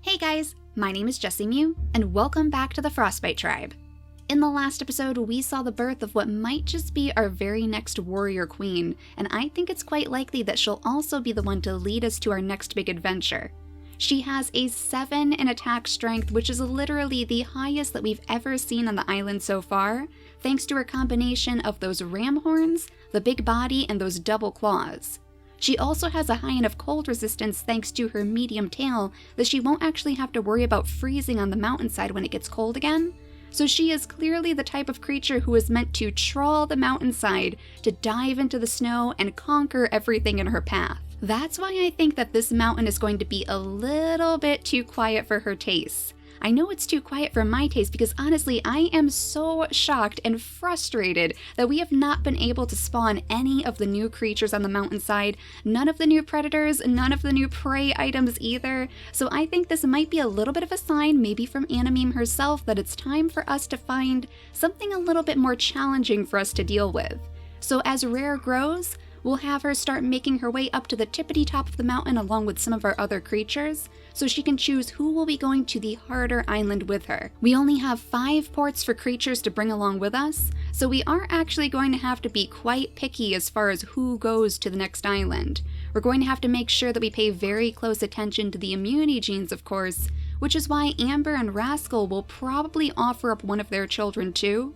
Hey guys, my name is JessiMew, and welcome back to the Frostbite tribe. In the last episode, we saw the birth of what might just be our very next warrior queen, and I think it's quite likely that she'll also be the one to lead us to our next big adventure. She has a 7 in attack strength, which is literally the highest that we've ever seen on the island so far, thanks to her combination of those ram horns, the big body, and those double claws. She also has a high enough cold resistance thanks to her medium tail that she won't actually have to worry about freezing on the mountainside when it gets cold again. So she is clearly the type of creature who is meant to trawl the mountainside, to dive into the snow and conquer everything in her path. That's why I think that this mountain is going to be a little bit too quiet for her tastes. I know it's too quiet for my taste because honestly, I am so shocked and frustrated that we have not been able to spawn any of the new creatures on the mountainside, none of the new predators, none of the new prey items either. So I think this might be a little bit of a sign, maybe from Anameme herself, that it's time for us to find something a little bit more challenging for us to deal with. So as Rare grows, we'll have her start making her way up to the tippity top of the mountain along with some of our other creatures, so she can choose who will be going to the harder island with her. We only have 5 ports for creatures to bring along with us, so we are actually going to have to be quite picky as far as who goes to the next island. We're going to have to make sure that we pay very close attention to the immunity genes, of course, which is why Amber and Rascal will probably offer up one of their children too.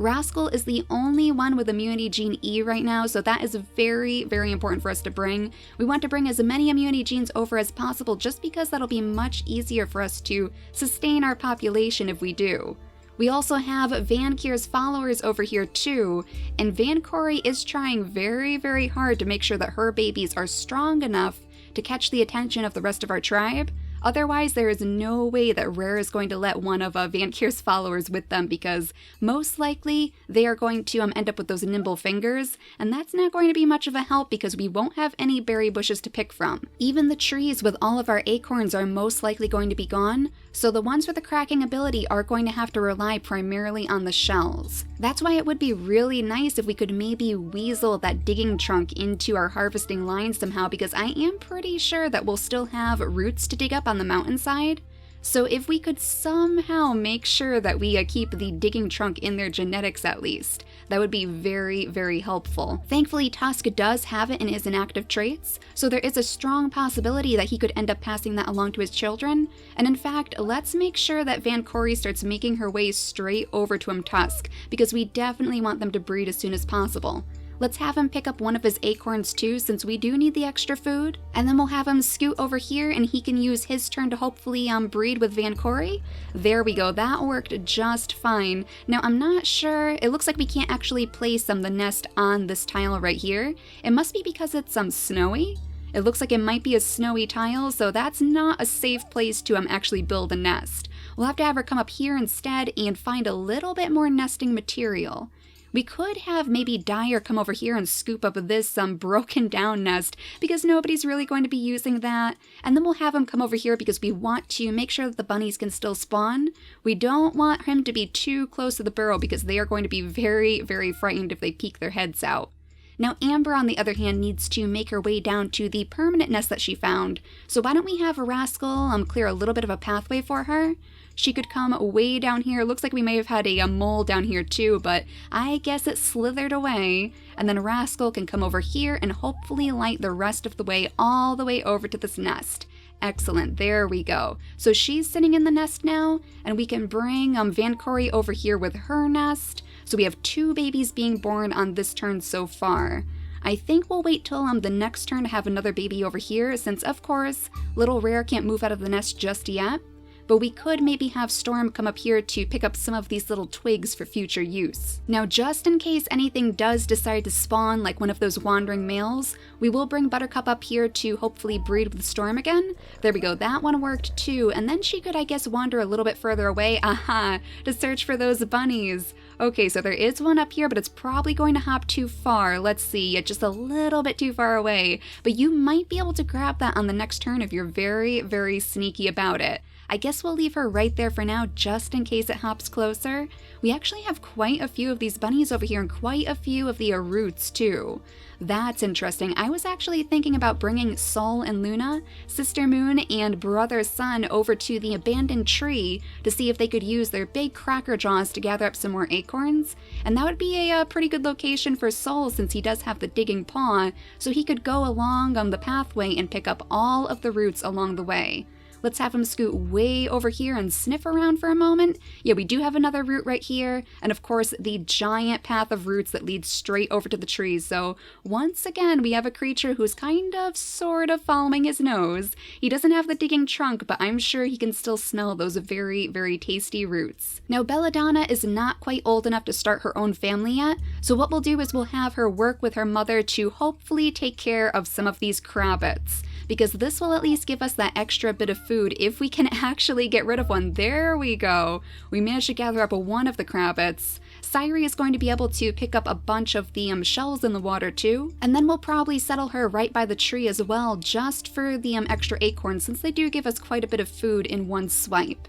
Rascal is the only one with immunity gene E right now, so that is very, very important for us to bring. We want to bring as many immunity genes over as possible just because that'll be much easier for us to sustain our population if we do. We also have Vankyr's followers over here too, and Vancory is trying very, very hard to make sure that her babies are strong enough to catch the attention of the rest of our tribe. Otherwise, there is no way that Rare is going to let one of Vankyr's followers with them because most likely they are going to end up with those nimble fingers, and that's not going to be much of a help because we won't have any berry bushes to pick from. Even the trees with all of our acorns are most likely going to be gone, so the ones with the cracking ability are going to have to rely primarily on the shells. That's why it would be really nice if we could maybe weasel that digging trunk into our harvesting line somehow, because I am pretty sure that we'll still have roots to dig up on the mountainside. So if we could somehow make sure that we keep the digging trunk in their genetics at least, that would be very, very helpful. Thankfully, Tusk does have it in his inactive traits, so there is a strong possibility that he could end up passing that along to his children. And in fact, let's make sure that Vancory starts making her way straight over to him Tusk, because we definitely want them to breed as soon as possible. Let's have him pick up one of his acorns too, since we do need the extra food. And then we'll have him scoot over here and he can use his turn to hopefully breed with Vancory. There we go, that worked just fine. Now I'm not sure, it looks like we can't actually place the nest on this tile right here. It must be because it's snowy. It looks like it might be a snowy tile, so that's not a safe place to actually build a nest. We'll have to have her come up here instead and find a little bit more nesting material. We could have maybe Dyer come over here and scoop up this broken down nest because nobody's really going to be using that. And then we'll have him come over here because we want to make sure that the bunnies can still spawn. We don't want him to be too close to the burrow because they are going to be very, very frightened if they peek their heads out. Now Amber, on the other hand, needs to make her way down to the permanent nest that she found. So why don't we have Rascal clear a little bit of a pathway for her? She could come way down here. Looks like we may have had a mole down here too, but I guess it slithered away. And then Rascal can come over here and hopefully light the rest of the way all the way over to this nest. Excellent, there we go. So she's sitting in the nest now, and we can bring Vancory over here with her nest. So we have 2 babies being born on this turn so far. I think we'll wait till the next turn to have another baby over here, since of course, little Rare can't move out of the nest just yet. But we could maybe have Storm come up here to pick up some of these little twigs for future use. Now, just in case anything does decide to spawn like one of those wandering males, we will bring Buttercup up here to hopefully breed with Storm again. There we go, that one worked too, and then she could, I guess, wander a little bit further away, to search for those bunnies. Okay, so there is one up here, but it's probably going to hop too far. Let's see, just a little bit too far away. But you might be able to grab that on the next turn if you're very, very sneaky about it. I guess we'll leave her right there for now, just in case it hops closer. We actually have quite a few of these bunnies over here and quite a few of the roots too. That's interesting. I was actually thinking about bringing Sol and Luna, Sister Moon and Brother Sun over to the abandoned tree to see if they could use their big cracker jaws to gather up some more acorns. And that would be a pretty good location for Sol since he does have the digging paw, so he could go along on the pathway and pick up all of the roots along the way. Let's have him scoot way over here and sniff around for a moment. Yeah, we do have another root right here, and of course the giant path of roots that leads straight over to the trees. So once again, we have a creature who's kind of sort of following his nose. He doesn't have the digging trunk, but I'm sure he can still smell those very, very tasty roots. Now Belladonna is not quite old enough to start her own family yet, so what we'll do is we'll have her work with her mother to hopefully take care of some of these crabbits, because this will at least give us that extra bit of food if we can actually get rid of one. There we go. We managed to gather up one of the crabbits. Sairi is going to be able to pick up a bunch of the shells in the water too, and then we'll probably settle her right by the tree as well, just for the extra acorns, since they do give us quite a bit of food in one swipe.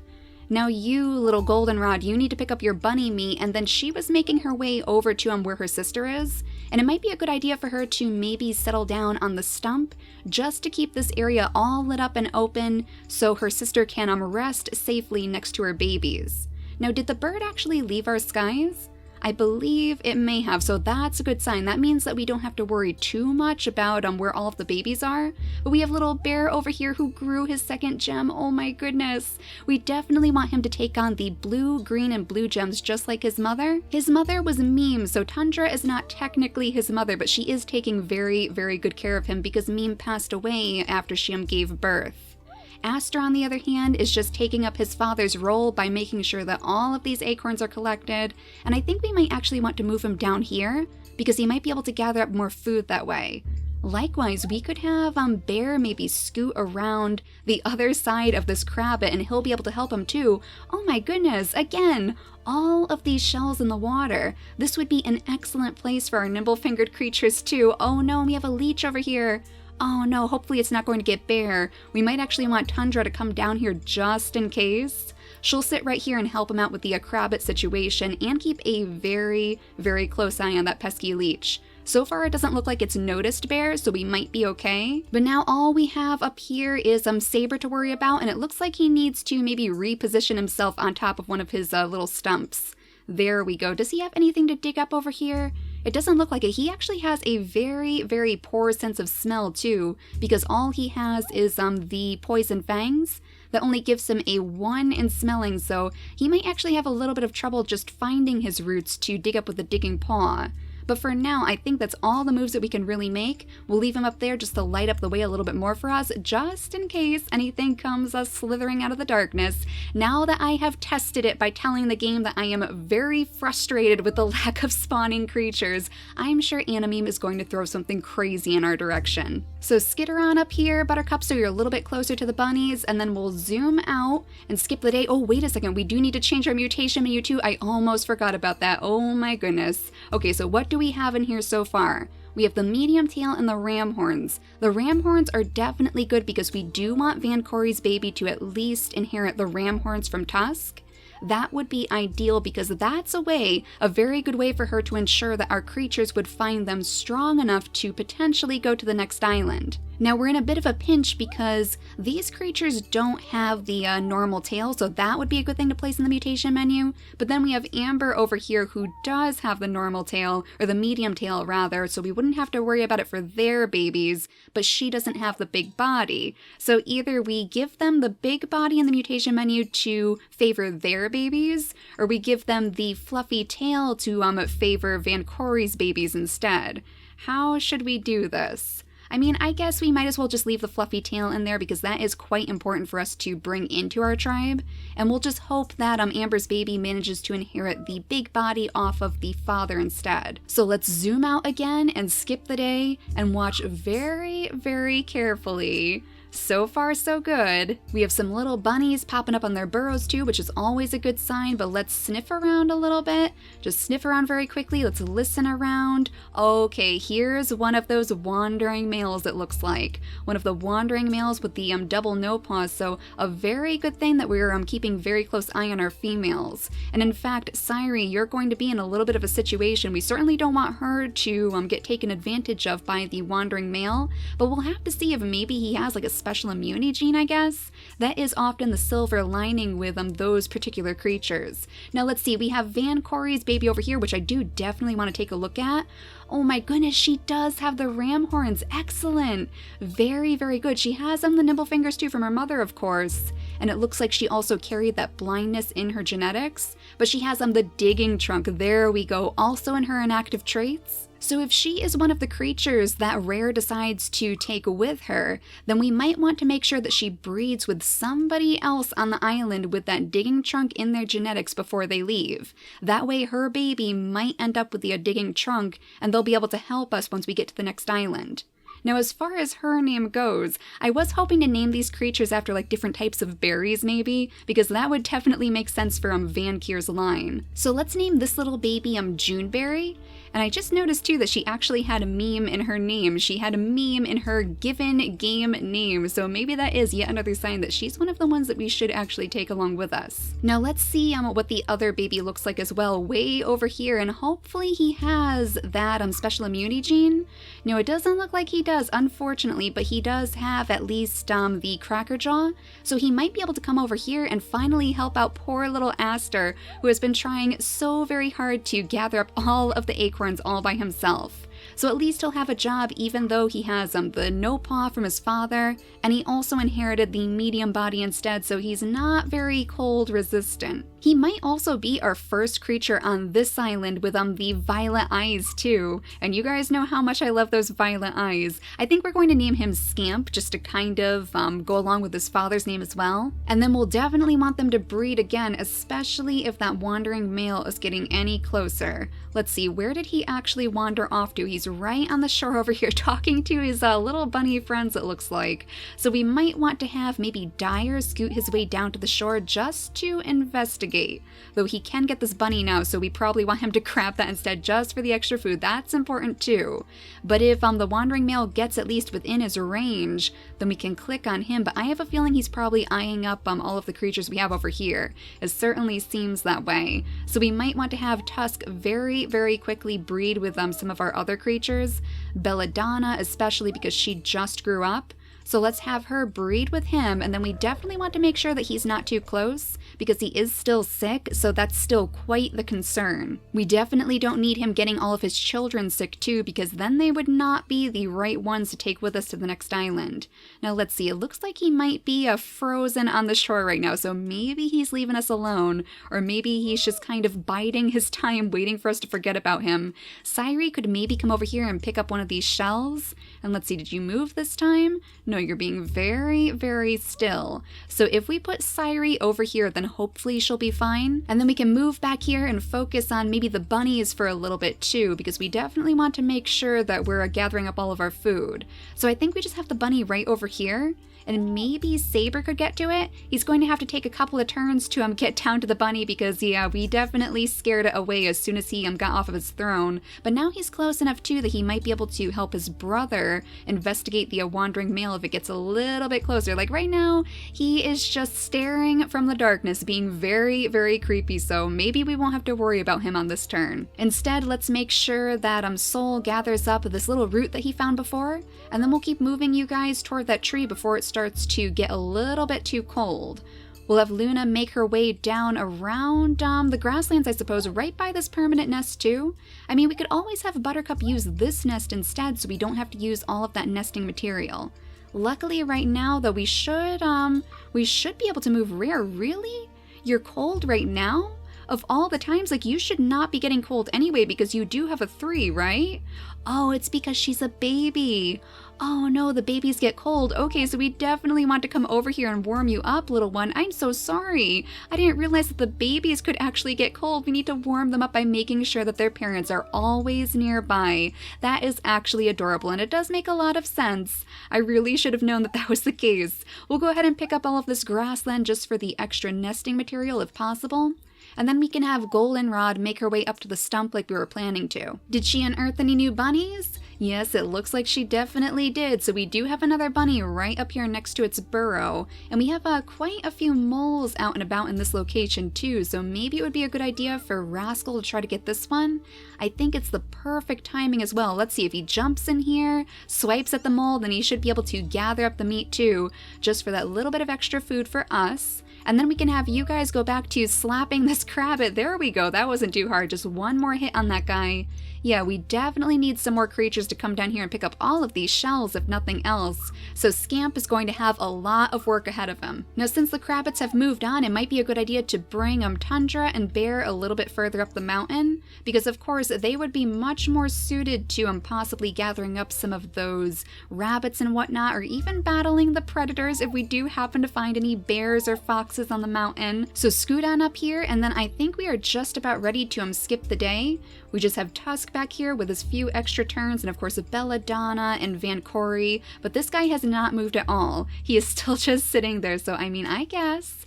Now you, little goldenrod, you need to pick up your bunny meat, and then she was making her way over to where her sister is, and it might be a good idea for her to maybe settle down on the stump just to keep this area all lit up and open so her sister can rest safely next to her babies. Now, did the bird actually leave our skies? I believe it may have, so that's a good sign. That means that we don't have to worry too much about where all of the babies are. But we have little bear over here who grew his second gem. Oh my goodness. We definitely want him to take on the blue, green, and blue gems just like his mother. His mother was Meme, so Tundra is not technically his mother, but she is taking very, very good care of him because Meme passed away after she gave birth. Aster, on the other hand, is just taking up his father's role by making sure that all of these acorns are collected, and I think we might actually want to move him down here because he might be able to gather up more food that way. Likewise, we could have Bear maybe scoot around the other side of this crabbit and he'll be able to help him too. Oh my goodness, again, all of these shells in the water. This would be an excellent place for our nimble-fingered creatures too. Oh no, we have a leech over here. Oh no, hopefully it's not going to get Bear. We might actually want Tundra to come down here just in case. She'll sit right here and help him out with the crabbit situation and keep a very, very close eye on that pesky leech. So far it doesn't look like it's noticed Bear, so we might be okay. But now all we have up here is Saber to worry about, and it looks like he needs to maybe reposition himself on top of one of his little stumps. There we go. Does he have anything to dig up over here? It doesn't look like it. He actually has a very, very poor sense of smell too, because all he has is the poison fangs that only gives him a 1 in smelling, so he might actually have a little bit of trouble just finding his roots to dig up with the digging paw. But for now, I think that's all the moves that we can really make. We'll leave him up there just to light up the way a little bit more for us, just in case anything comes slithering out of the darkness. Now that I have tested it by telling the game that I am very frustrated with the lack of spawning creatures, I'm sure Anameme is going to throw something crazy in our direction. So skitter on up here, Buttercup, so you're a little bit closer to the bunnies, and then we'll zoom out and skip the day. Oh, wait a second, we do need to change our mutation menu too. I almost forgot about that. Oh my goodness. Okay, so what do we have in here so far? We have the medium tail and the ram horns. The ram horns are definitely good because we do want Van Corey's baby to at least inherit the ram horns from Tusk. That would be ideal because that's a very good way for her to ensure that our creatures would find them strong enough to potentially go to the next island. Now we're in a bit of a pinch because these creatures don't have the normal tail, so that would be a good thing to place in the mutation menu. But then we have Amber over here who does have the normal tail, or the medium tail rather, so we wouldn't have to worry about it for their babies, but she doesn't have the big body. So either we give them the big body in the mutation menu to favor their babies, or we give them the fluffy tail to favor Van Corey's babies instead. How should we do this? I mean, I guess we might as well just leave the fluffy tail in there because that is quite important for us to bring into our tribe. And we'll just hope that Amber's baby manages to inherit the big body off of the father instead. So let's zoom out again and skip the day and watch very, very carefully So far, so good. We have some little bunnies popping up on their burrows too, which is always a good sign, but let's sniff around a little bit. Just sniff around very quickly. Let's listen around. Okay, here's one of those wandering males, it looks like. One of the wandering males with the double no paws, so a very good thing that we're keeping very close eye on our females. And in fact, Sairi, you're going to be in a little bit of a situation. We certainly don't want her to get taken advantage of by the wandering male, but we'll have to see if maybe he has like a special immunity gene, I guess. That is often the silver lining with those particular creatures. Now let's see, we have Van Corey's baby over here, which I do definitely want to take a look at. Oh my goodness, she does have the ram horns. Excellent. Very, very good. She has the nimble fingers too from her mother, of course. And it looks like she also carried that blindness in her genetics. But she has the digging trunk. There we go. Also in her inactive traits. So if she is one of the creatures that Rare decides to take with her, then we might want to make sure that she breeds with somebody else on the island with that digging trunk in their genetics before they leave. That way her baby might end up with the digging trunk and they'll be able to help us once we get to the next island. Now, as far as her name goes, I was hoping to name these creatures after like different types of berries maybe, because that would definitely make sense for Van Kier's line. So let's name this little baby Juneberry. And I just noticed too that she actually had a meme in her name. She had a meme in her given game name, so maybe that is yet another sign that she's one of the ones that we should actually take along with us. Now let's see what the other baby looks like as well, way over here, and hopefully he has that special immunity gene. No, it doesn't look like he does, unfortunately, but he does have at least the cracker jaw, so he might be able to come over here and finally help out poor little Aster, who has been trying so very hard to gather up all of the acorns all by himself. So at least he'll have a job even though he has the no paw from his father, and he also inherited the medium body instead, so he's not very cold resistant. He might also be our first creature on this island with the violet eyes too, and you guys know how much I love those violet eyes. I think we're going to name him Scamp just to kind of go along with his father's name as well. And then we'll definitely want them to breed again, especially if that wandering male is getting any closer. Let's see, where did he actually wander off to? He's right on the shore over here talking to his little bunny friends, it looks like. So we might want to have maybe Dyer scoot his way down to the shore just to investigate. Though he can get this bunny now, so we probably want him to grab that instead just for the extra food. That's important too. But if the wandering male gets at least within his range, then we can click on him. But I have a feeling he's probably eyeing up all of the creatures we have over here. It certainly seems that way. So we might want to have Tusk very, very quickly breed with some of our other creatures. Belladonna, especially because she just grew up. So let's have her breed with him, and then we definitely want to make sure that he's not too close, because he is still sick, so that's still quite the concern. We definitely don't need him getting all of his children sick too, because then they would not be the right ones to take with us to the next island. Now let's see, it looks like he might be frozen on the shore right now, so maybe he's leaving us alone, or maybe he's just kind of biding his time waiting for us to forget about him. Sairi could maybe come over here and pick up one of these shells, and let's see, did you move this time? No, you're being very, very still. So if we put Sairi over here, then hopefully she'll be fine. And then we can move back here and focus on maybe the bunnies for a little bit too, because we definitely want to make sure that we're gathering up all of our food. So I think we just have the bunny right over here. And maybe Saber could get to it. He's going to have to take a couple of turns to get down to the bunny because, yeah, we definitely scared it away as soon as he got off of his throne. But now he's close enough, too, that he might be able to help his brother investigate the wandering male if it gets a little bit closer. Like right now, he is just staring from the darkness, being very, very creepy, so maybe we won't have to worry about him on this turn. Instead, let's make sure that Soul gathers up this little root that he found before, and then we'll keep moving you guys toward that tree before it starts to get a little bit too cold. We'll have Luna make her way down around the grasslands, I suppose, right by this permanent nest too. I mean, we could always have Buttercup use this nest instead so we don't have to use all of that nesting material. Luckily right now, though, we should be able to move Rare. Really? You're cold right now? Of all the times, like, you should not be getting cold anyway because you do have a 3, right? Oh, it's because she's a baby. Oh no, the babies get cold. Okay, so we definitely want to come over here and warm you up, little one. I'm so sorry. I didn't realize that the babies could actually get cold. We need to warm them up by making sure that their parents are always nearby. That is actually adorable, and it does make a lot of sense. I really should have known that that was the case. We'll go ahead and pick up all of this grassland just for the extra nesting material if possible. And then we can have Goldenrod make her way up to the stump like we were planning to. Did she unearth any new bunnies? Yes, it looks like she definitely did. So we do have another bunny right up here next to its burrow. And we have quite a few moles out and about in this location too. So maybe it would be a good idea for Rascal to try to get this one. I think it's the perfect timing as well. Let's see, if he jumps in here, swipes at the mole, then he should be able to gather up the meat too, just for that little bit of extra food for us. And then we can have you guys go back to slapping this crabbit. There we go. That wasn't too hard. Just one more hit on that guy. Yeah, we definitely need some more creatures to come down here and pick up all of these shells, if nothing else. So Scamp is going to have a lot of work ahead of him. Now, since the crabbits have moved on, it might be a good idea to bring Tundra and Bear a little bit further up the mountain, because of course they would be much more suited to possibly gathering up some of those rabbits and whatnot, or even battling the predators if we do happen to find any bears or foxes on the mountain. So scoot on up here, and then I think we are just about ready to skip the day. We just have Tusk back here with his few extra turns, and of course Belladonna and Vancory, but this guy has not moved at all. He is still just sitting there, so I mean, I guess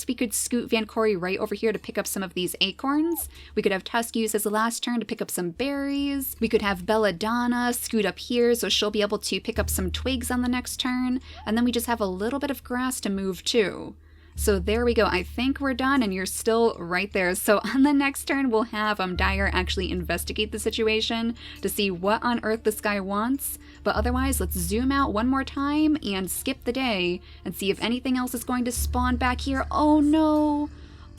we could scoot Vancory right over here to pick up some of these acorns. We could have Tusk use his last turn to pick up some berries. We could have Belladonna scoot up here so she'll be able to pick up some twigs on the next turn, and then we just have a little bit of grass to move too. So there we go. I think we're done, and you're still right there. So on the next turn, we'll have Dyer actually investigate the situation to see what on earth this guy wants. But otherwise, let's zoom out one more time and skip the day and see if anything else is going to spawn back here. Oh no!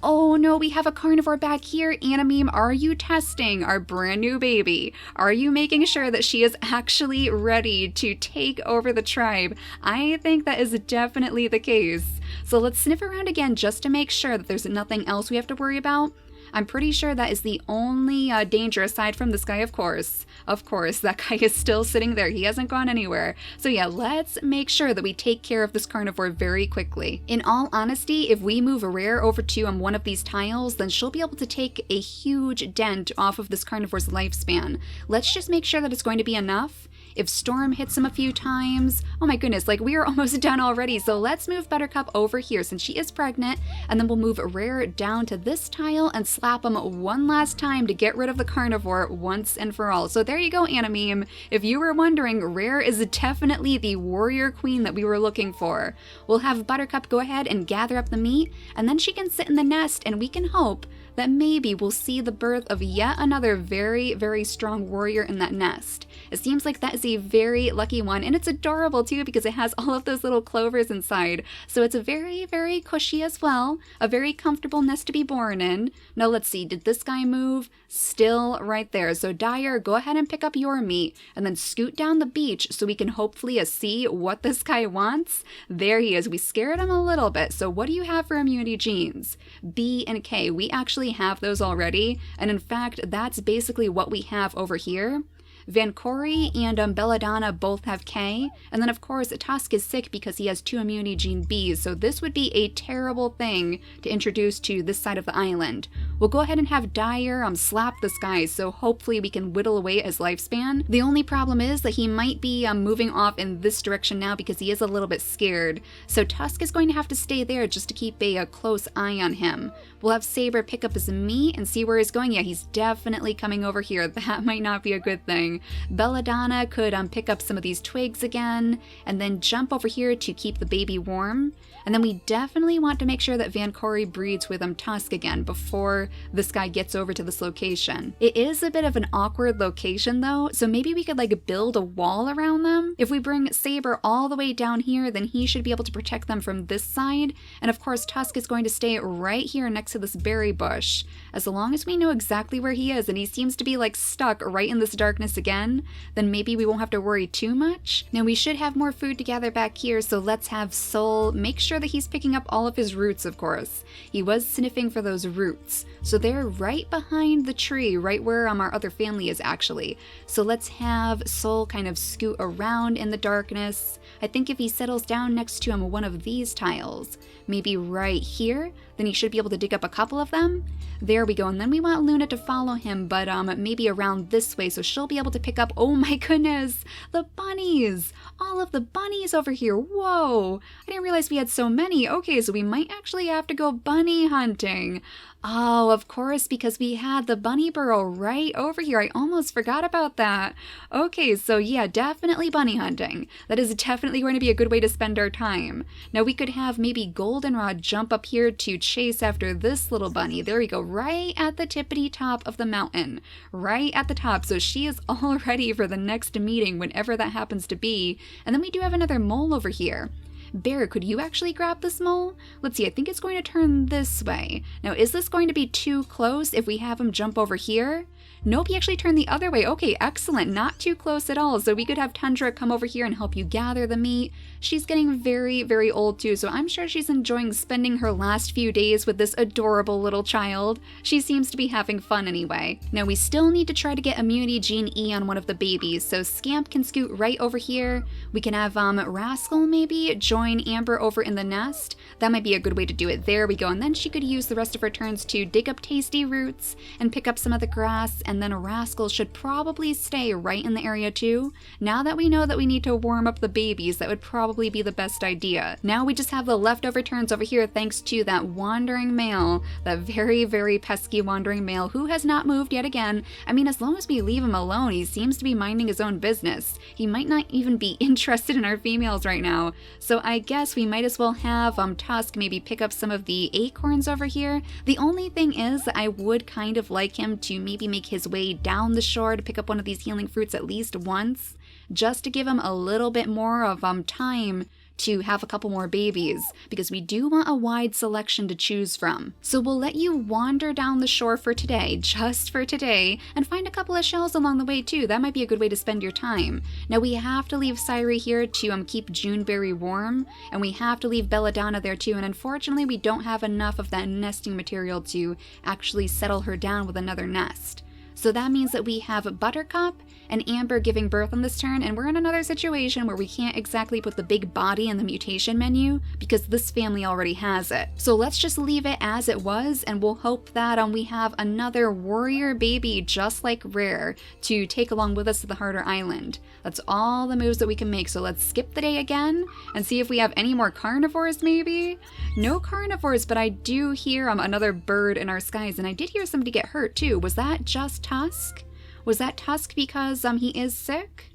Oh no, we have a carnivore back here. Anameme, are you testing our brand new baby? Are you making sure that she is actually ready to take over the tribe? I think that is definitely the case. So let's sniff around again just to make sure that there's nothing else we have to worry about. I'm pretty sure that is the only danger aside from this guy, of course. Of course, that guy is still sitting there. He hasn't gone anywhere. So yeah, let's make sure that we take care of this carnivore very quickly. In all honesty, if we move Rare over to one of these tiles, then she'll be able to take a huge dent off of this carnivore's lifespan. Let's just make sure that it's going to be enough. If Storm hits him a few times, oh my goodness, like we are almost done already. So let's move Buttercup over here since she is pregnant, and then we'll move Rare down to this tile and slap him one last time to get rid of the carnivore once and for all. So there you go, Anameme. If you were wondering, Rare is definitely the warrior queen that we were looking for. We'll have Buttercup go ahead and gather up the meat, and then she can sit in the nest, and we can hope that maybe we'll see the birth of yet another very, very strong warrior in that nest. It seems like that is a very lucky one, and it's adorable too because it has all of those little clovers inside. So it's a very, very cushy as well, a very comfortable nest to be born in. Now let's see, did this guy move? Still right there. So Dyer, go ahead and pick up your meat, and then scoot down the beach so we can hopefully see what this guy wants. There he is. We scared him a little bit. So what do you have for immunity genes? B and K. We actually have those already, and in fact that's basically what we have over here. Vancory and Belladonna both have K, and then of course Tusk is sick because he has 2 immunity gene Bs, so this would be a terrible thing to introduce to this side of the island. We'll go ahead and have Dyer slap this guy, so hopefully we can whittle away his lifespan. The only problem is that he might be moving off in this direction now because he is a little bit scared, so Tusk is going to have to stay there just to keep a close eye on him. We'll have Saber pick up his meat and see where he's going. Yeah, he's definitely coming over here. That might not be a good thing. Belladonna could pick up some of these twigs again, and then jump over here to keep the baby warm. And then we definitely want to make sure that Vancory breeds with Tusk again before this guy gets over to this location. It is a bit of an awkward location though, so maybe we could build a wall around them. If we bring Saber all the way down here, then he should be able to protect them from this side. And of course Tusk is going to stay right here next to this berry bush. As long as we know exactly where he is and he seems to be stuck right in this darkness again, then maybe we won't have to worry too much. Now we should have more food to gather back here, so let's have Soul make sure that he's picking up all of his roots, of course. He was sniffing for those roots. So they're right behind the tree, right where our other family is actually. So let's have Soul kind of scoot around in the darkness. I think if he settles down next to one of these tiles, maybe right here, then he should be able to dig up a couple of them. There we go, and then we want Luna to follow him, but maybe around this way, so she'll be able to pick up, oh my goodness, the bunnies! All of the bunnies over here, whoa! I didn't realize we had so many. Okay, so we might actually have to go bunny hunting. Oh, of course, because we had the bunny burrow right over here. I almost forgot about that. Okay, so yeah, definitely bunny hunting. That is definitely going to be a good way to spend our time. Now we could have maybe Goldenrod jump up here to chase after this little bunny. There we go, right at the tippity top of the mountain. Right at the top, so she is all ready for the next meeting whenever that happens to be. And then we do have another mole over here. Bear, could you actually grab this mole? Let's see, I think it's going to turn this way. Now, is this going to be too close if we have him jump over here? Nope, he actually turned the other way. Okay, excellent. Not too close at all. So we could have Tundra come over here and help you gather the meat. She's getting very, very old too, so I'm sure she's enjoying spending her last few days with this adorable little child. She seems to be having fun anyway. Now we still need to try to get Immunity Gene E on one of the babies, so Scamp can scoot right over here. We can have Rascal maybe join Amber over in the nest. That might be a good way to do it. There we go, and then she could use the rest of her turns to dig up tasty roots and pick up some of the grass, and then Rascal should probably stay right in the area too. Now that we know that we need to warm up the babies, that would probably be the best idea. Now we just have the leftover turns over here thanks to that wandering male, that very, very pesky wandering male who has not moved yet again. I mean, as long as we leave him alone, he seems to be minding his own business. He might not even be interested in our females right now. So I guess we might as well have Tusk maybe pick up some of the acorns over here. The only thing is that I would kind of like him to maybe make his way down the shore to pick up one of these healing fruits at least once, just to give him a little bit more of time to have a couple more babies, because we do want a wide selection to choose from. So we'll let you wander down the shore for today, just for today, and find a couple of shells along the way too. That might be a good way to spend your time. Now we have to leave Syrie here to keep Juneberry warm, and we have to leave Belladonna there too, and unfortunately we don't have enough of that nesting material to actually settle her down with another nest. So that means that we have Buttercup and Amber giving birth on this turn, and we're in another situation where we can't exactly put the big body in the mutation menu because this family already has it. So let's just leave it as it was, and we'll hope that we have another warrior baby just like Rare to take along with us to the Harder Island. That's all the moves that we can make, so let's skip the day again and see if we have any more carnivores maybe? No carnivores, but I do hear another bird in our skies, and I did hear somebody get hurt too. Was that just Tusk? Was that Tusk because he is sick?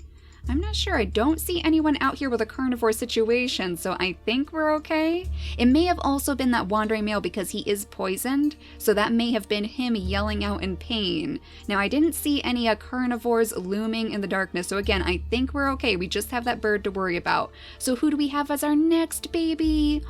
I'm not sure. I don't see anyone out here with a carnivore situation, so I think we're okay. It may have also been that wandering male because he is poisoned, so that may have been him yelling out in pain. Now, I didn't see any carnivores looming in the darkness, so again, I think we're okay. We just have that bird to worry about. So who do we have as our next baby?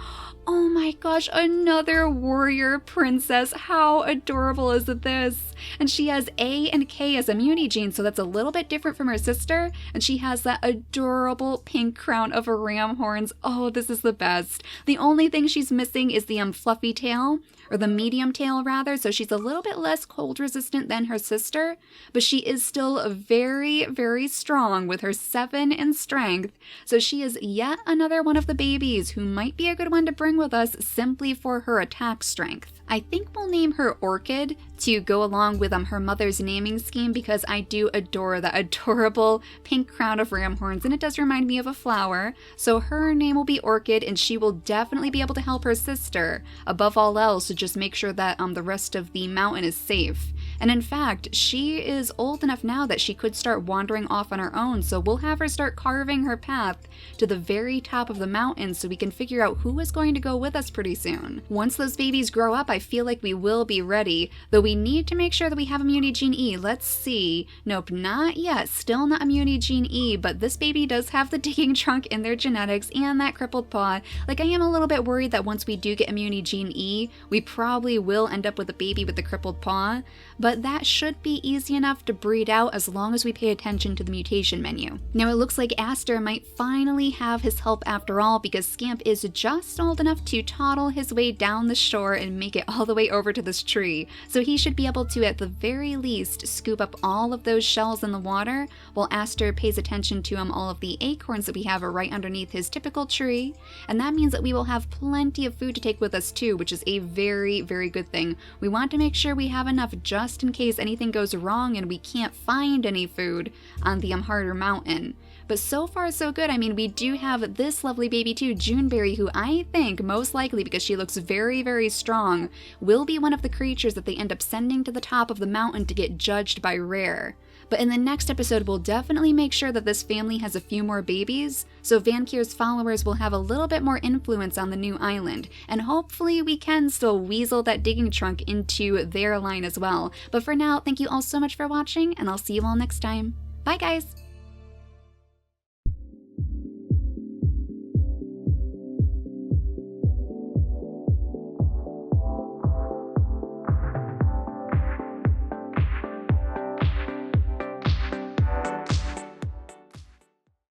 Oh my gosh, another warrior princess. How adorable is this? And she has A and K as immunity genes, so that's a little bit different from her sister. And she has that adorable pink crown of ram horns. Oh, this is the best. The only thing she's missing is the fluffy tail, or the medium tail rather, so she's a little bit less cold resistant than her sister, but she is still very, very strong with her 7 in strength, so she is yet another one of the babies who might be a good one to bring with us simply for her attack strength. I think we'll name her Orchid to go along with her mother's naming scheme because I do adore that adorable pink crown of ram horns, and it does remind me of a flower. So her name will be Orchid, and she will definitely be able to help her sister, above all else, to just make sure that the rest of the mountain is safe. And in fact, she is old enough now that she could start wandering off on her own, so we'll have her start carving her path to the very top of the mountain so we can figure out who is going to go with us pretty soon. Once those babies grow up, I feel like we will be ready, though we need to make sure that we have immunity gene E. Let's see. Nope, not yet. Still not immunity gene E, but this baby does have the digging trunk in their genetics and that crippled paw. Like, I am a little bit worried that once we do get immunity gene E, we probably will end up with a baby with the crippled paw, but that should be easy enough to breed out as long as we pay attention to the mutation menu. Now it looks like Aster might finally have his help after all, because Scamp is just old enough to toddle his way down the shore and make it all the way over to this tree, so he should be able to at the very least scoop up all of those shells in the water while Aster pays attention to all of the acorns that we have right underneath his typical tree, and that means that we will have plenty of food to take with us too, which is a very, very good thing. We want to make sure we have enough just in case anything goes wrong and we can't find any food on the harder mountain. But so far so good. I mean, we do have this lovely baby too, Juneberry, who I think most likely, because she looks very, very strong, will be one of the creatures that they end up sending to the top of the mountain to get judged by Rare. But in the next episode, we'll definitely make sure that this family has a few more babies, so Vankir's followers will have a little bit more influence on the new island, and hopefully we can still weasel that digging trunk into their line as well. But for now, thank you all so much for watching, and I'll see you all next time. Bye guys!